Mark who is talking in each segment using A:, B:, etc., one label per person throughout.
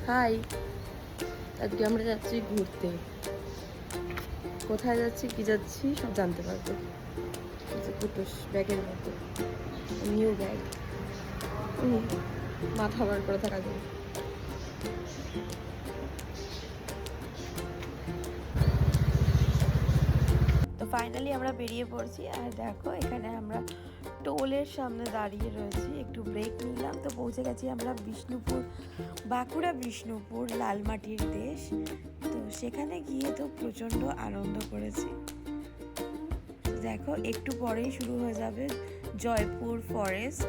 A: High, আজকে আমরা যাচ্ছি ঘুরতে। কোথায় যাচ্ছি, কি যাচ্ছি সব জানতে পারবো। কুটুস ব্যাগের মধ্যে নিউ ব্যাগ, মাথা বার করে থাকা যায়। তো ফাইনালি আমরা বেরিয়ে পড়ছি। আর দেখো এখানে আমরা টোলের সামনে দাঁড়িয়ে রয়েছি, একটু ব্রেক নিলাম। তো পৌঁছে গেছি আমরা বিষ্ণুপুর, বাঁকুড়া বিষ্ণুপুর, লালমাটির দেশ। তো সেখানে গিয়ে তো প্রচণ্ড আনন্দ করেছি। দেখো একটু পরেই শুরু হয়ে যাবে জয়পুর ফরেস্ট।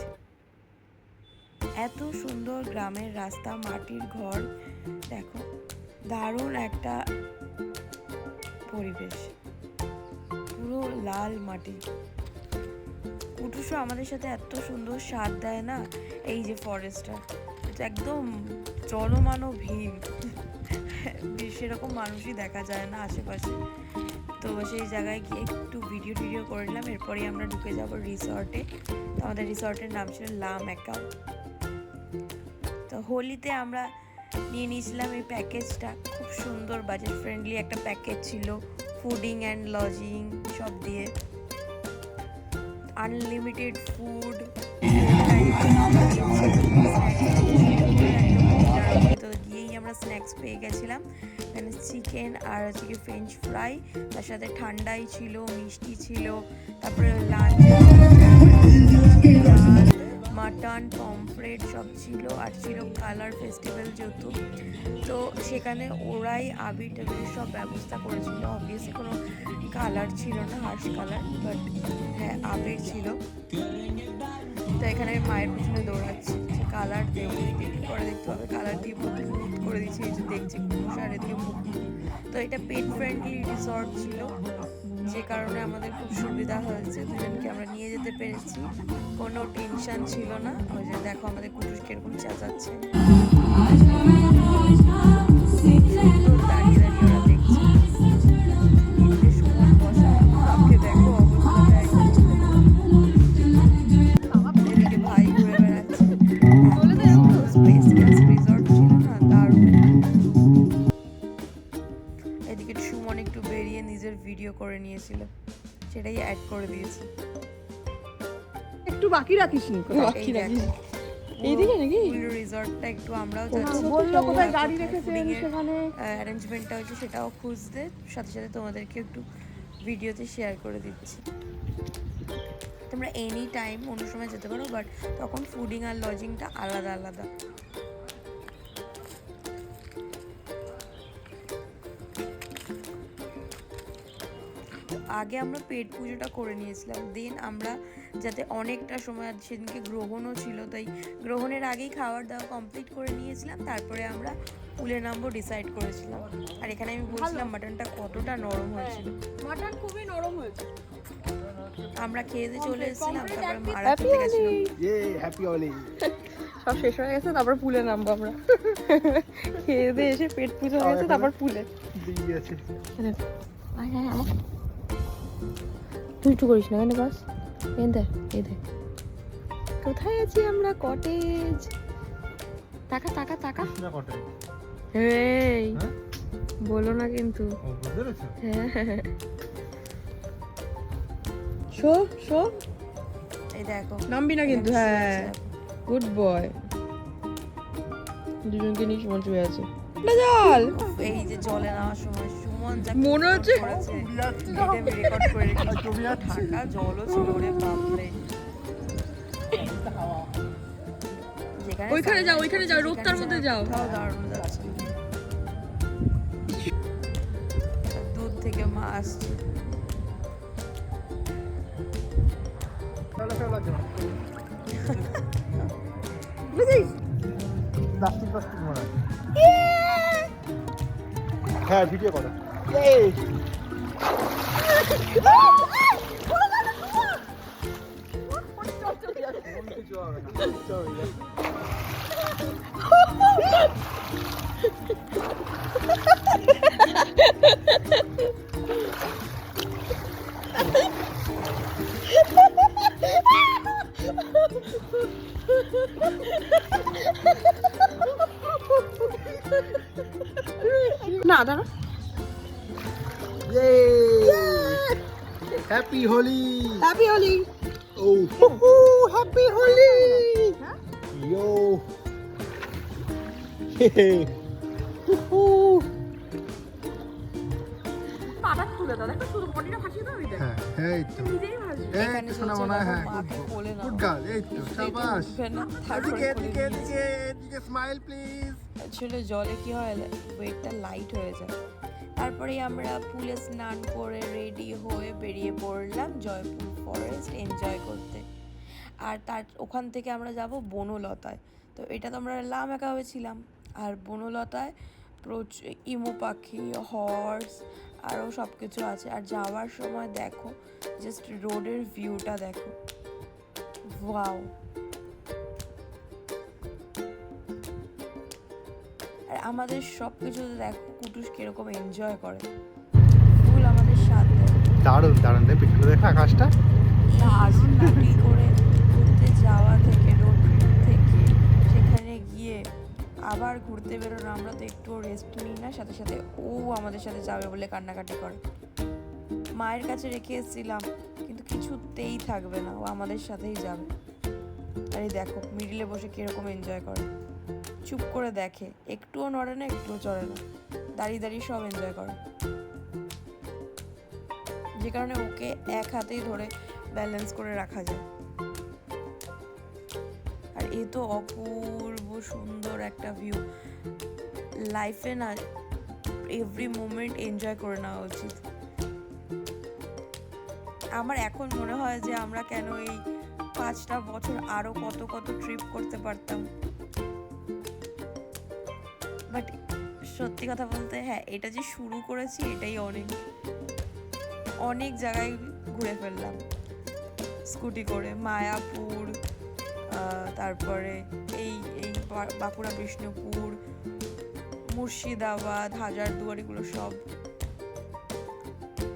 A: এত সুন্দর গ্রামের রাস্তা, মাটির ঘর, দেখো দারুণ একটা পরিবেশ, পুরো লাল মাটি। কুটুসও আমাদের সাথে এত সুন্দর সাথ দেয় না। এই যে ফরেস্টটা, একদম জনমানব ভিড়, সেরকম মানুষই দেখা যায় না আশেপাশে। তো সেই জায়গায় গিয়ে একটু ভিডিও টিডিও করে নিলাম। এরপরেই আমরা ঢুকে যাব রিসর্টে। আমাদের রিসর্টের নাম ছিল লা মেকা। তো হোলিতে আমরা নিয়ে নিয়েছিলাম এই প্যাকেজটা, খুব সুন্দর বাজেট ফ্রেন্ডলি একটা প্যাকেজ ছিল, ফুডিং অ্যান্ড লজিং সব দিয়ে, আনলিমিটেড ফুড। তো গিয়েই আমরা স্ন্যাক্স পেয়ে গেছিলাম, এখানে চিকেন আর হচ্ছে কি ফ্রেঞ্চ ফ্রাই, তার সাথে ঠান্ডাই ছিল, মিষ্টি ছিল, তারপরে লাঞ্চ মাটন, পমফ্রেট সব ছিল। আর ছিল কালার ফেস্টিভ্যাল যেহেতু, তো সেখানে ওরাই আবির টাবির সব ব্যবস্থা করেছিল। অবভিয়াসলি কোনো কালার ছিল না, হার্শ কালার, বাট হ্যাঁ আবির ছিল। তো এখানে আমি মায়ের পিছনে দৌড়াচ্ছি, কালার দেবো, পরে দেখতে হবে। কালার দিয়ে মুখ করে দিচ্ছি, এই যে দেখছি কুকুর দিয়ে মুখ। তো এটা পেট ফ্রেন্ডলি রিসর্ট ছিল, যে কারণে আমাদের খুব সুবিধা হয়েছে, দুজনকে আমরা নিয়ে যেতে পেরেছি, কোনো টেনশন ছিল না। ওই যে দেখো আমাদের কুকুর কিরকম চেঁচাচ্ছে, দাঁড়িয়ে দাঁড়িয়ে ওরা দেখছে। বসা আপকে দেখো অবস্থা, এদিকে ভাই ঘুরে বেড়াচ্ছে। রিসর্ট ছিল না, দারুণ। এদিকে সুমন একটু বেরিয়ে নিজের ভিডিও করে নিয়েছিল, সেটাই অ্যাড করে দিয়েছি।
B: একটু বাকি রাখিস নি,
A: বাকি রাখিস এইদিকে নাকি রিসর্টটা একটু আমরাও যাচ্ছি,
B: বললো কোথায় গাড়ি রেখেছেন সেখানে
A: অ্যারেঞ্জমেন্টটা হয়েছে, সেটাও খুঁজতে সাথে সাথে তোমাদেরকে একটু ভিডিওতে শেয়ার করে দিচ্ছি। তোমরা এনি টাইম অন্য সময় যেতে পারো, বাট তখন ফুডিং আর লজিংটা আলাদা আলাদা। আগে আমরা পেট পুজোটা করে নিয়েছিলাম, দেন আমরা যাতে অনেকটা সময়, সেদিনকে গ্রহণও ছিল, তাই গ্রহণের আগেই খাবার দাওয়া কমপ্লিট করে নিয়েছিলাম। তারপরে আমরা পুলে নামবো ডিসাইড করেছিলাম। আর এখানে আমি বলছিলাম মাটনটা কতটা নরম হয়েছিল,
B: মাটন খুবই নরম হয়েছে।
A: আমরা খেয়ে দিয়ে চলে এসেছিলাম, তারপরে মারা খেতে গেছিল।
B: সব শেষ হয়ে গেছে, তারপর পুলে নামবো আমরা। খেয়ে দিয়ে এসে পেট পুজো হয়েছে, তারপর পুলে তুই একটু করিস না, কেন বাস এই দেখ কোথায় আছি আমরা, কটেজ। টাকা টাকা টাকা এই বলো না কিন্তু, হ্যাঁ শো শো,
A: এই দেখো
B: নামবি না কিন্তু, হ্যাঁ গুড বয়। দুজনকে নিয়ে সুমন চুয়ে আছে জল।
A: এই যে জলে নামার সময় সুমন যা
B: মনে হচ্ছে
A: এটা আমি রেকর্ড করে রেখেছি, ঢাকা জলও ছিল রে বাপরে।
B: ওইখানে যাও রোগটার মধ্যে যাও,
A: দারুণ যাচ্ছে। দুধ থেকে মা আসছে,
C: হ্যাঁ ভিডিও করো।
B: সাদা না?
C: হ্যাপি হোলি।
B: হ্যাপি হোলি।
C: ও হ্যাপি হোলি ইয়ো
B: পাটা তুলে দাও, দেখো শুধু বডিটা ভাসিয়ে দাও।
C: হ্যাঁ এই তো
B: নিজেই ভাসবে।
C: এই
A: এখানে
C: তো শোনা
A: চলছে
C: মনে
A: দেখো,
C: হ্যাঁ
A: মাকে কোলে নাও।
C: Good girl. এই তো শাবাশ।
A: উঠবে না, তারপরে
C: এদিকে
A: কোলে
C: এদিকে
A: নিয়েছে।
C: এদিকে স্মাইল প্লিজ।
A: আসলে জলে কি হয়, ওয়েটটা লাইট হয়ে যায়। তারপরে আমরা পুলে স্নান করে রেডি হয়ে বেরিয়ে পড়লাম জয়পুর ফরেস্ট এনজয় করতে। আর তার ওখান থেকে আমরা যাব বনলতায়। তো এটা তো আমরা লামাকা হয়েছিলাম। আর বনলতায় প্রচুর ইমু পাখি, হর্স আরও সব কিছু আছে। আর যাওয়ার সময় দেখো জাস্ট রোডের ভিউটা দেখো, ওয়াও। আর আমাদের সব কিছুতে দেখো কুটুস কিরকম এনজয় করে, ফুল আমাদের সাথে।
C: দারুণ দারুণ দেখ পিছনে দেখো আকাশটা।
A: দারুণ স্কুটি করে ঘুরতে যাওয়া থেকে, রোড ট্রিপ থেকে সেখানে গিয়ে আবার ঘুরতে বেরোনো, আমরা তো একটু রেস্ট নিই না, সাথে সাথে ও আমাদের সাথে যাবে বলে কান্নাকাটি করে। মায়ের কাছে রেখে এসেছিলাম কিন্তু কিছুতেই থাকবে না, ও আমাদের সাথেই যাবে। আর এই দেখো মিডিলে বসে কিরকম এনজয় করে, চুপ করে দেখে, একটুও নড়ে না, একটুও চড়ে না, দাঁড়িয়ে দাঁড়িয়ে সব এনজয় করে। যে কারণে ওকে এক হাতেই ধরে ব্যালেন্স করে রাখা যায়। আর এ তো অপূর্ব সুন্দর একটা ভিউ। লাইফে না এভরি মোমেন্ট এনজয় করে নেওয়া উচিত। আমার এখন মনে হয় যে আমরা কেন এই 5টা বছর আরো কত কত ট্রিপ করতে পারতাম। বাট সত্যি কথা বলতে হ্যাঁ, এটা যে শুরু করেছি এটাই অনেক অনেক জায়গায় ঘুরে ফেললাম স্কুটি করে। মায়াপুর, তারপরে এই এই বাঁকুড়া বিষ্ণুপুর, মুর্শিদাবাদ, হাজারদুয়ার, এগুলো সব।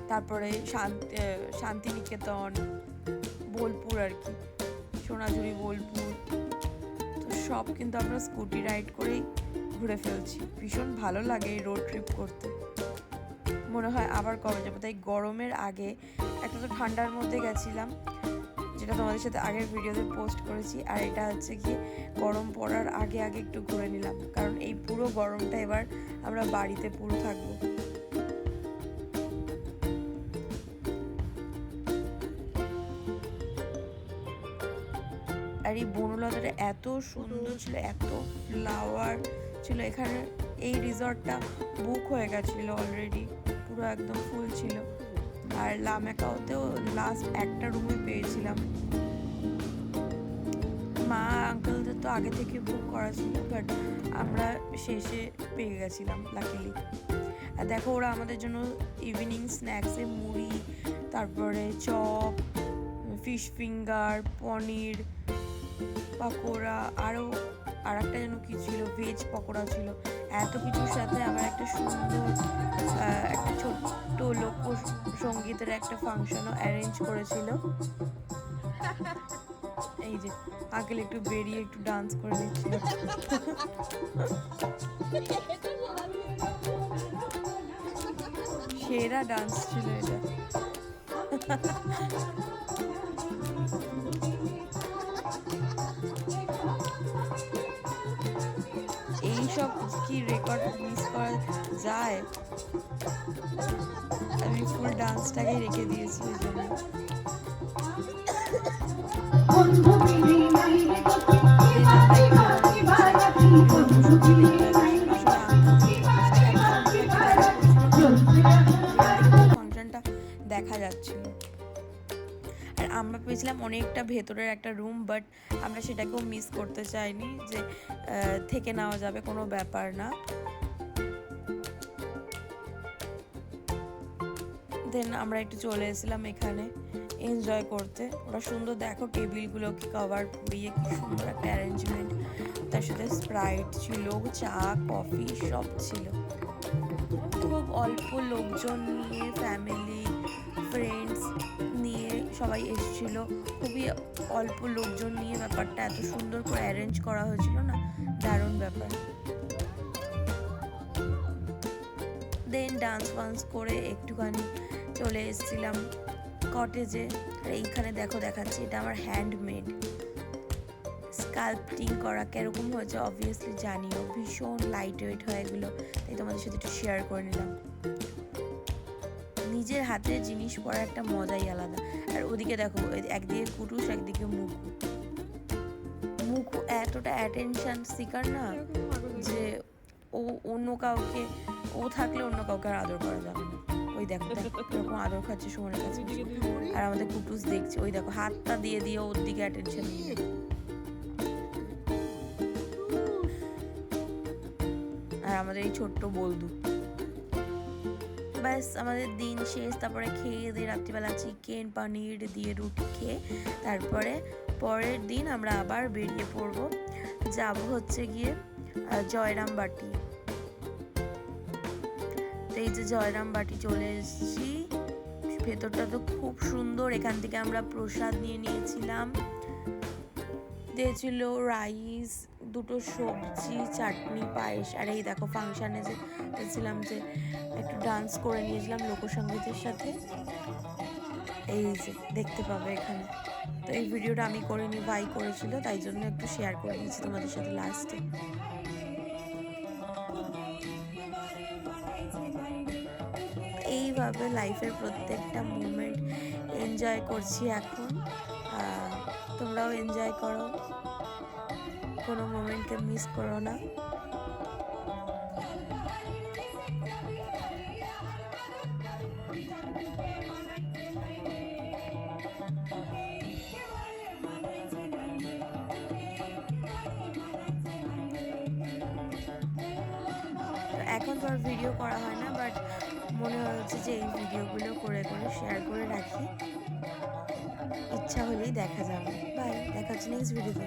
A: তারপরে শান্তিনিকেতন, বোলপুর আর কি, সোনাঝুরি, বোলপুর। তো সব কিন্তু আমরা স্কুটি রাইড করেই ঘুরে ফেলছি। ভীষণ ভালো লাগে এই রোড ট্রিপ করতে। মনে হয় আবার কবে যাবো। তাই গরমের আগে, একটা তো ঠান্ডার মধ্যে গেছিলাম যেটা তোমাদের সাথে আগের ভিডিওতে পোস্ট করেছি, আর এটা হচ্ছে কি গরম পড়ার আগে আগে একটু ঘুরে নিলাম, কারণ এই পুরো গরমটা এবার আমরা বাড়িতে পুরো থাকবো। আর এই বনলতাটা এত সুন্দর ছিল, এত ফ্লাওয়ার ছিল এখানে। এই রিসর্টটা বুক হয়ে গেছিলো অলরেডি, পুরো একদম ফুল ছিল। আর লামেকাওতেও লাস্ট একটা রুমই পেয়েছিলাম। মা আঙ্কেলদের তো আগে থেকে বুক করা ছিল, বাট আমরা শেষে পেয়ে গেছিলাম লাকিলি। আর দেখো ওরা আমাদের জন্য ইভিনিং স্ন্যাক্সে মুড়ি, তারপরে চপ, ফিশ ফিঙ্গার, পনির পকোড়া, আরও আর একটা যেন কি ছিল, ভেজ পকোড়া ছিল। এত কিছুর সাথে আমার একটা সুন্দর একটা ছোট্ট লোকসঙ্গীতের একটা ফাংশনও অ্যারেঞ্জ করেছিল। এই যে আঙ্কেল একটু বেরিয়ে একটু ডান্স করে নিচ্ছিল। সেরা ডান্স ছিল এটা। এইসব কি রেকর্ড মিস করা যায়? আমি ফুল ডান্সটাকেই রেখে দিয়েছি ওই জন্য। ফাংশনটা দেখা যাচ্ছিল। আর আমরা পেয়েছিলাম অনেকটা ভেতরের একটা রুম, বাট আমরা সেটাকেও মিস করতে চাইনি, যে থেকে নেওয়া যাবে, কোনো ব্যাপার না। দেন আমরা একটু চলে এসেছিলাম এখানে এনজয় করতে। ওরা সুন্দর দেখো টেবিলগুলো কি কভার পুড়িয়ে, কি সুন্দর একটা অ্যারেঞ্জমেন্ট। তার সাথে স্প্রাইট ছিল, চা, কফি সব ছিল। খুব অল্প লোকজন নিয়ে, ফ্যামিলি ফ্রেন্ডস নিয়ে সবাই এসেছিল। খুবই অল্প লোকজন নিয়ে ব্যাপারটা এত সুন্দর করে অ্যারেঞ্জ করা হয়েছিল না, দারুণ ব্যাপার। ডান্স ফান্স করে একটুখানি চলে এসেছিলাম কটেজে। আর এইখানে দেখো দেখাচ্ছি, এটা আমার হ্যান্ডমেড স্কাল্পটিং করা। কিরকম হয়েছে অবভিয়াসলি জানিও, ভীষণ লাইট ওয়েট হয় এগুলো, তাই তোমাদের সাথে একটু শেয়ার করে নিলাম। নিজের হাতের জিনিস পড়ার একটা মজাই আলাদা। আর ওদিকে দেখো, একদিকে কুটুস একদিকে মুকু। মুকু এতটা অ্যাটেনশন সিকার না যে ও অন্য কাউকে, ও থাকলে অন্য কাউকে আর আদর করা যাবে না। ওই দেখো এরকম আদর খাচ্ছে সুমনের কাছে, আর আমাদের কুটুস দেখছে, ওই দেখো হাতটা দিয়ে দিয়ে ওর দিকে অ্যাটেনশন নিয়ে। আর আমাদের এই ছোট্ট বলদু। ব্যাস আমাদের দিন শেষ। তারপরে খেয়ে দিয়ে রাত্রিবেলা চিকেন পনির দিয়ে রুটি খেয়ে তারপরে পরের দিন আমরা আবার বেরিয়ে পড়বো, যাব হচ্ছে গিয়ে জয়রামবাটি। তো এই যে জয়রামবাটি চলে এসেছি, ভেতরটা তো খুব সুন্দর। এখান থেকে আমরা প্রসাদ নিয়ে নিয়েছিলাম, দিয়েছিল রাইস, দুটো সবজি, চাটনি, পায়েস। আর এই দেখো ফাংশানে যে গেছিলাম, যে একটু ডান্স করে নিয়েছিলাম লোকসঙ্গীতের সাথে, এই যে দেখতে পাবে এখানে। তো এই ভিডিওটা আমি করিনি, ভাই করেছিল, তাই জন্য একটু শেয়ার করে দিয়েছি তোমাদের সাথে লাস্টে। এইভাবে লাইফের প্রত্যেকটা মোমেন্ট এনজয় করছি এখন। তোমরাও এনজয় করো, কোনো মোমেন্টকে মিস করো না। এখন তো আর ভিডিও করা হয় না, বাট মনে হচ্ছে যে এই ভিডিওগুলো করে করে শেয়ার করে রাখি, ইচ্ছা হলেই দেখা যাবে। বাই, দেখা হচ্ছে নেক্সট ভিডিওতে।